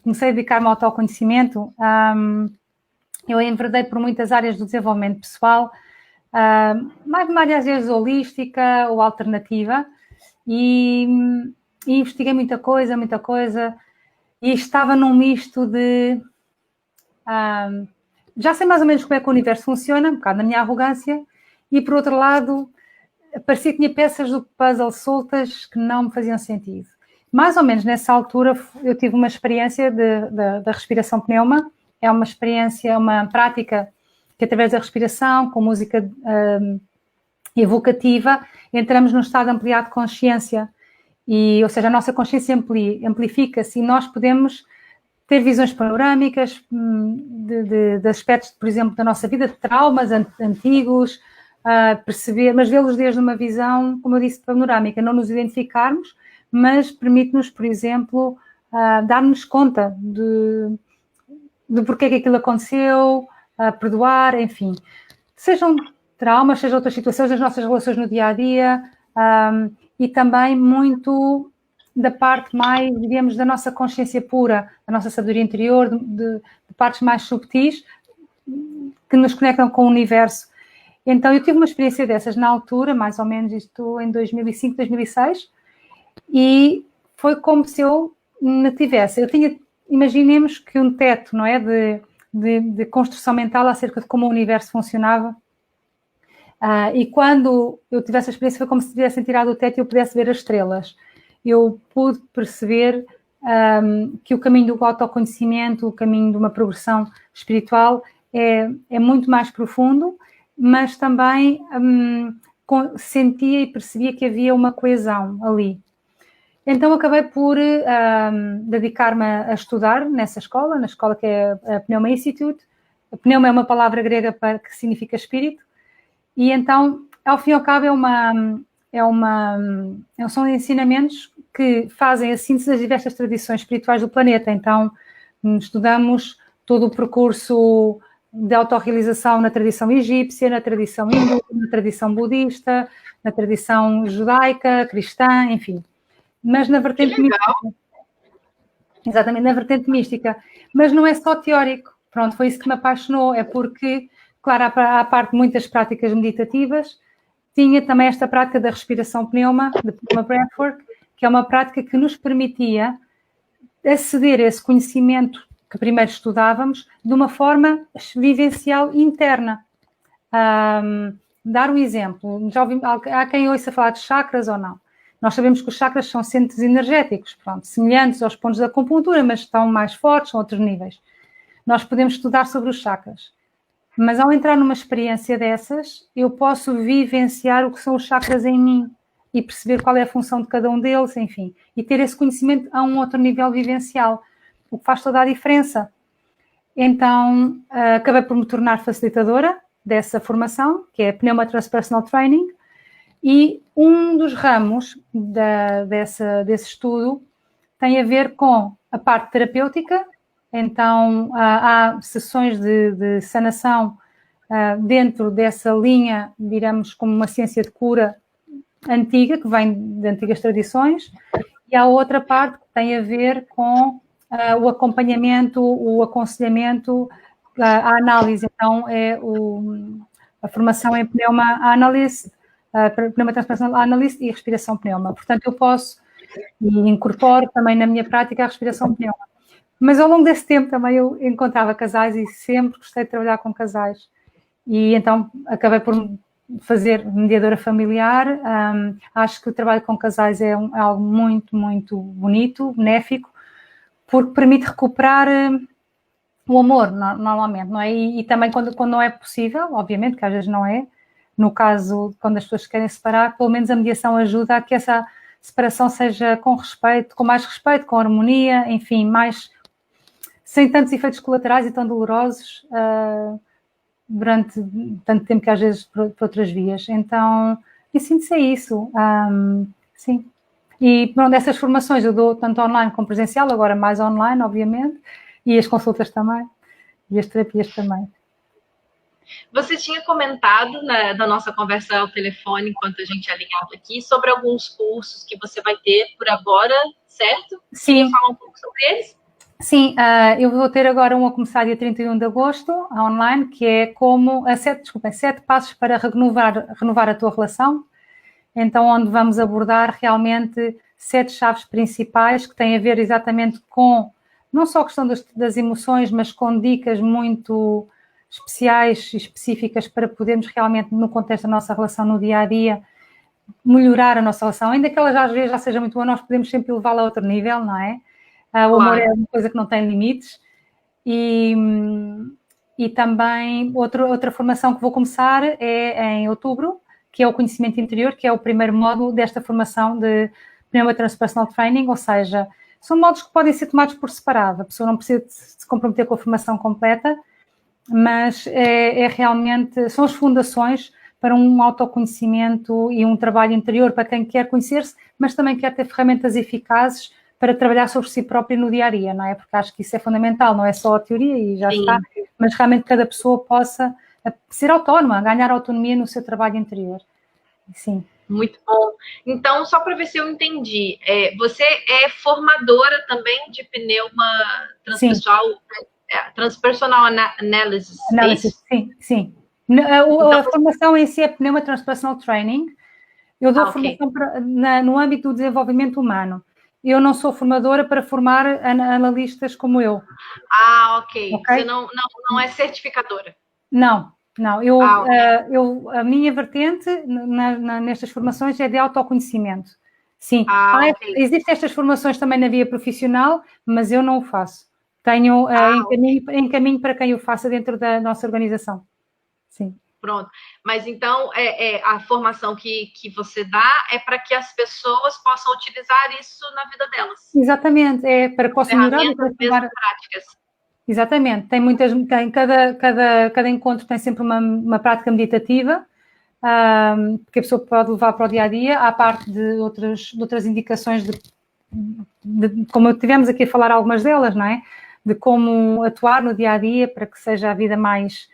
comecei a dedicar-me ao autoconhecimento, eu enverdei por muitas áreas do desenvolvimento pessoal, mais numa área às vezes holística ou alternativa, e investiguei muita coisa, e estava num misto de... já sei mais ou menos como é que o universo funciona, um bocado na minha arrogância, e por outro lado, parecia que tinha peças do puzzle soltas que não me faziam sentido. Mais ou menos nessa altura eu tive uma experiência da respiração pneuma. É uma experiência, uma prática que através da respiração, com música evocativa, entramos num estado ampliado de consciência. Ou seja, a nossa consciência amplifica-se e nós podemos ter visões panorâmicas de aspectos, por exemplo, da nossa vida, de traumas antigos, perceber, mas vê-los desde uma visão, como eu disse, panorâmica, não nos identificarmos, mas permite-nos, por exemplo, dar-nos conta de porque é que aquilo aconteceu, perdoar, enfim. Sejam traumas, sejam outras situações das nossas relações no dia-a-dia, e também muito da parte mais, digamos, da nossa consciência pura, da nossa sabedoria interior, de partes mais subtis que nos conectam com o universo. Então, eu tive uma experiência dessas na altura, mais ou menos isto em 2005, 2006, e foi como se eu me tivesse. Eu tinha, imaginemos que um teto, não é? De construção mental acerca de como o universo funcionava. E quando eu tive essa experiência, foi como se tivessem tirado o teto e eu pudesse ver as estrelas. Eu pude perceber que o caminho do autoconhecimento, o caminho de uma progressão espiritual é muito mais profundo, mas também sentia e percebia que havia uma coesão ali. Então acabei por dedicar-me a estudar nessa escola, na escola que é a Pneuma Institute. A pneuma é uma palavra grega que significa espírito, e então, ao fim e ao cabo, são ensinamentos que fazem a síntese das diversas tradições espirituais do planeta. Então, estudamos todo o percurso de autorrealização na tradição egípcia, na tradição hindu, na tradição budista, na tradição judaica, cristã, enfim. Mas na vertente mística. Exatamente, na vertente mística. Mas não é só teórico. Pronto, foi isso que me apaixonou. É porque, claro, à parte de muitas práticas meditativas, tinha também esta prática da respiração pneuma, de Pneuma Breathwork, que é uma prática que nos permitia aceder a esse conhecimento que primeiro estudávamos de uma forma vivencial interna. Dar um exemplo. Há quem ouça falar de chakras ou não. Nós sabemos que os chakras são centros energéticos, pronto, semelhantes aos pontos da acupuntura, mas estão mais fortes, são outros níveis. Nós podemos estudar sobre os chakras. Mas ao entrar numa experiência dessas, eu posso vivenciar o que são os chakras em mim e perceber qual é a função de cada um deles, enfim, e ter esse conhecimento a um outro nível vivencial, o que faz toda a diferença. Então, acabei por me tornar facilitadora dessa formação, que é a Pneuma Transpersonal Training, e um dos ramos desse estudo tem a ver com a parte terapêutica. Então, há sessões de sanação dentro dessa linha, digamos, como uma ciência de cura antiga, que vem de antigas tradições, e há outra parte que tem a ver com o acompanhamento, o aconselhamento, a análise. Então, a formação em Pneuma Analyst, Pneuma Transpersonal Analyst e respiração pneuma. Portanto, eu posso e incorporo também na minha prática a respiração pneuma. Mas ao longo desse tempo também eu encontrava casais e sempre gostei de trabalhar com casais. E então acabei por fazer mediadora familiar. Acho que o trabalho com casais é algo muito, muito bonito, benéfico, porque permite recuperar o amor, normalmente, não é? E também quando não é possível, obviamente, que às vezes não é, no caso, quando as pessoas se querem separar, pelo menos a mediação ajuda a que essa separação seja com respeito, com mais respeito, com harmonia, enfim, sem tantos efeitos colaterais e tão dolorosos durante tanto tempo que às vezes por outras vias. Então, em síntese é isso. Sim. E pronto, dessas formações eu dou tanto online como presencial, agora mais online, obviamente, e as consultas também, e as terapias também. Você tinha comentado na nossa conversa ao telefone, enquanto a gente alinhava aqui, sobre alguns cursos que você vai ter por agora, certo? Sim. Queria falar um pouco sobre eles? Sim, eu vou ter agora um a começar dia 31 de agosto, online, que é como 7 passos para renovar a tua relação. Então, onde vamos abordar realmente 7 chaves principais que têm a ver exatamente com, não só a questão das emoções, mas com dicas muito especiais e específicas para podermos realmente, no contexto da nossa relação no dia a dia, melhorar a nossa relação, ainda que ela já, às vezes já seja muito boa, nós podemos sempre levá-la a outro nível, não é? O amor é uma coisa que não tem limites. E também outra formação que vou começar é em outubro, que é o conhecimento interior, que é o primeiro módulo desta formação de Pneuma Transpersonal Training, ou seja, são módulos que podem ser tomados por separado, a pessoa não precisa de se comprometer com a formação completa, mas realmente, são as fundações para um autoconhecimento e um trabalho interior para quem quer conhecer-se, mas também quer ter ferramentas eficazes para trabalhar sobre si próprio no dia-a-dia, não é? Porque acho que isso é fundamental, não é só a teoria e já está, mas realmente cada pessoa possa ser autónoma, ganhar autonomia no seu trabalho interior. Sim. Muito bom. Então, só para ver se eu entendi, você é formadora também de pneuma transpessoal, transpersonal analysis, sim. A formação em si é Pneuma Transpersonal Training. Eu dou formação no âmbito do desenvolvimento humano. Eu não sou formadora para formar analistas como eu. Ok. Você não é certificadora? Não. A minha vertente nestas formações é de autoconhecimento. Sim. Existem estas formações também na via profissional, mas eu não o faço. Tenho em caminho para quem o faça dentro da nossa organização. Sim. Pronto. Mas então, a formação que você dá é para que as pessoas possam utilizar isso na vida delas. Exatamente. É para que possam melhorar e transformar práticas. Exatamente. Cada encontro tem sempre uma prática meditativa, que a pessoa pode levar para o dia-a-dia, à parte de outras indicações como tivemos aqui a falar algumas delas, não é? De como atuar no dia-a-dia para que seja a vida mais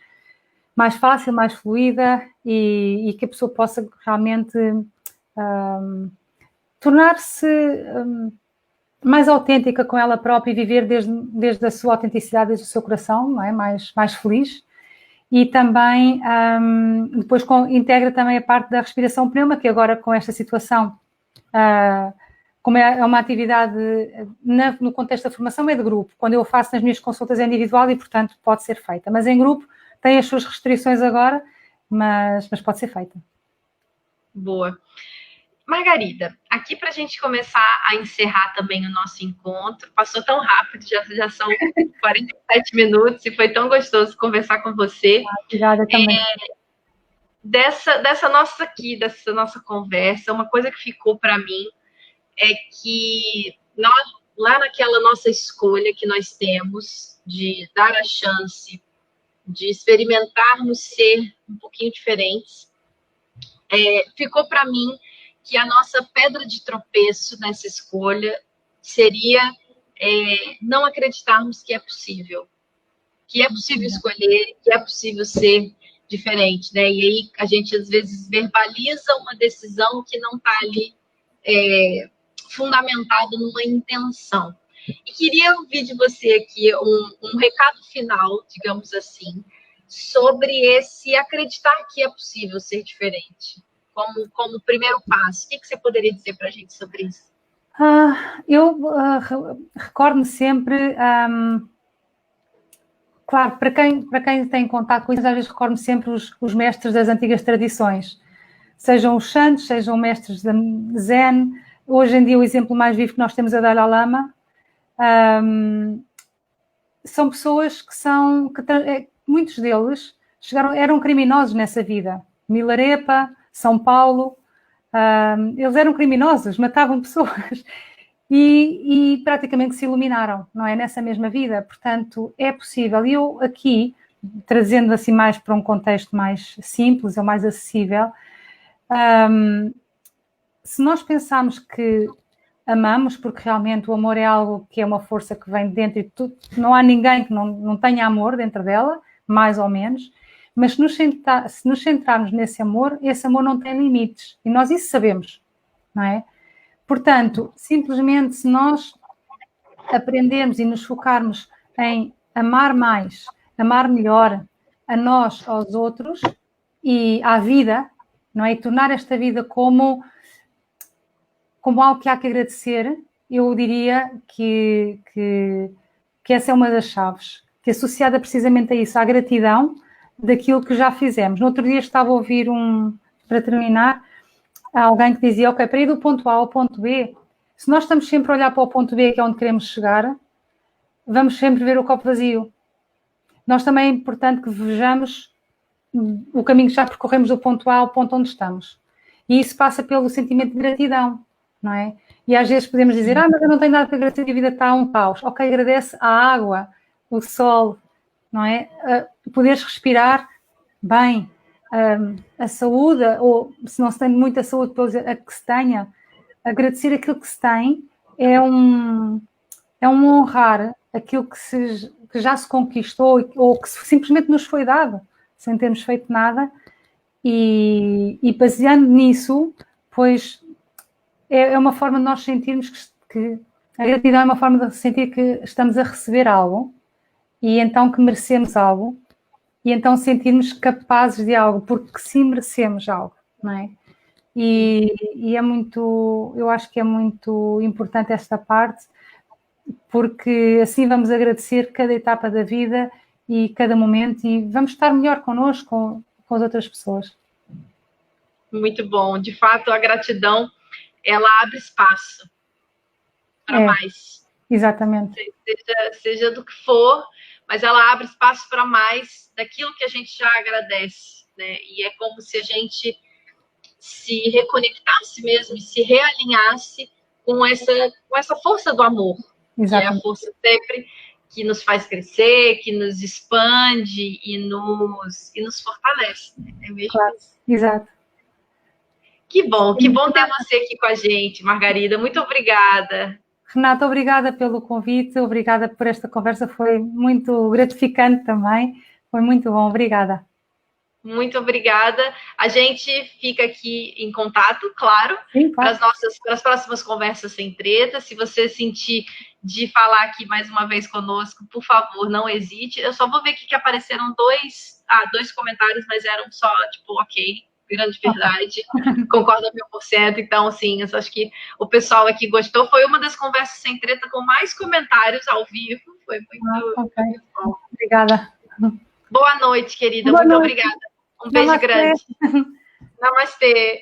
fácil, mais fluida e que a pessoa possa realmente tornar-se mais autêntica com ela própria e viver desde a sua autenticidade, desde o seu coração, não é? Mais feliz. E também, depois integra também a parte da respiração pneuma, que agora com esta situação, como é uma atividade no contexto da formação, é de grupo. Quando eu faço nas minhas consultas é individual e, portanto, pode ser feita. Mas em grupo tem as suas restrições agora, mas pode ser feita. Boa. Margarida, aqui para a gente começar a encerrar também o nosso encontro, passou tão rápido, já são 47 minutos e foi tão gostoso conversar com você. Obrigada também. Dessa nossa conversa, uma coisa que ficou para mim é que nós, lá naquela nossa escolha que nós temos de dar a chance de experimentarmos ser um pouquinho diferentes, ficou para mim que a nossa pedra de tropeço nessa escolha seria não acreditarmos que é possível escolher, que é possível ser diferente, né? E aí a gente às vezes verbaliza uma decisão que não está ali fundamentada numa intenção. E queria ouvir de você aqui um recado final, digamos assim, sobre esse acreditar que é possível ser diferente. Como primeiro passo. O que você poderia dizer para a gente sobre isso? Eu recordo-me sempre, claro, para quem tem contato com isso, às vezes recordo-me sempre os mestres das antigas tradições, sejam os santos, sejam mestres da Zen. Hoje em dia o exemplo mais vivo que nós temos é o Dalai Lama. São pessoas muitos deles eram criminosos nessa vida. Milarepa, São Paulo, eles eram criminosos, matavam pessoas e praticamente se iluminaram, não é? Nessa mesma vida, portanto, é possível. E eu aqui, trazendo assim mais para um contexto mais simples ou mais acessível, se nós pensarmos que amamos, porque realmente o amor é algo que é uma força que vem de dentro e não há ninguém que não tenha amor dentro dela, mais ou menos, mas se nos centrarmos nesse amor, esse amor não tem limites. E nós isso sabemos, não é? Portanto, simplesmente se nós aprendermos e nos focarmos em amar mais, amar melhor a nós, aos outros e à vida, não é? E tornar esta vida como algo que há que agradecer, eu diria que essa é uma das chaves, que é associada precisamente a isso, à gratidão daquilo que já fizemos. No outro dia estava a ouvir para terminar, alguém que dizia, ok, para ir do ponto A ao ponto B, se nós estamos sempre a olhar para o ponto B, que é onde queremos chegar, vamos sempre ver o copo vazio. Nós também é importante que vejamos o caminho que já percorremos do ponto A ao ponto onde estamos. E isso passa pelo sentimento de gratidão, não é? E às vezes podemos dizer, mas eu não tenho nada para agradecer, a vida está um caos. Ok, agradece a água, o sol, não é? Poderes respirar bem, a saúde, ou se não se tem muita saúde, a que se tenha, agradecer aquilo que se tem é um honrar aquilo que já se conquistou ou que simplesmente nos foi dado, sem termos feito nada, e baseando nisso, pois é uma forma de nós sentirmos que a gratidão é uma forma de sentir que estamos a receber algo e então que merecemos algo e então sentirmos capazes de algo, porque sim merecemos algo, não é? E é muito, eu acho que é muito importante esta parte, porque assim vamos agradecer cada etapa da vida e cada momento e vamos estar melhor connosco, com as outras pessoas. Muito bom. De fato, a gratidão, ela abre espaço para mais. Exatamente. Seja do que for, mas ela abre espaço para mais daquilo que a gente já agradece, né? E é como se a gente se reconectasse mesmo e se realinhasse com essa força do amor. Exatamente. Que é a força sempre que nos faz crescer, que nos expande e nos fortalece. É mesmo claro. Isso. Exato. Que bom ter você aqui com a gente, Margarida. Muito obrigada. Renata, obrigada pelo convite, obrigada por esta conversa, foi muito gratificante também, foi muito bom, obrigada. Muito obrigada. A gente fica aqui em contato, claro, sim, claro. Para as próximas conversas sem treta. Se você sentir de falar aqui mais uma vez conosco, por favor, não hesite. Eu só vou ver aqui que apareceram dois comentários, mas eram só, tipo, ok, grande verdade, concordo 1000%. Então, assim, eu acho que o pessoal aqui gostou. Foi uma das conversas sem treta com mais comentários ao vivo. Foi muito bom. Obrigada. Boa noite, querida. Muito obrigada. Um beijo grande. Namastê.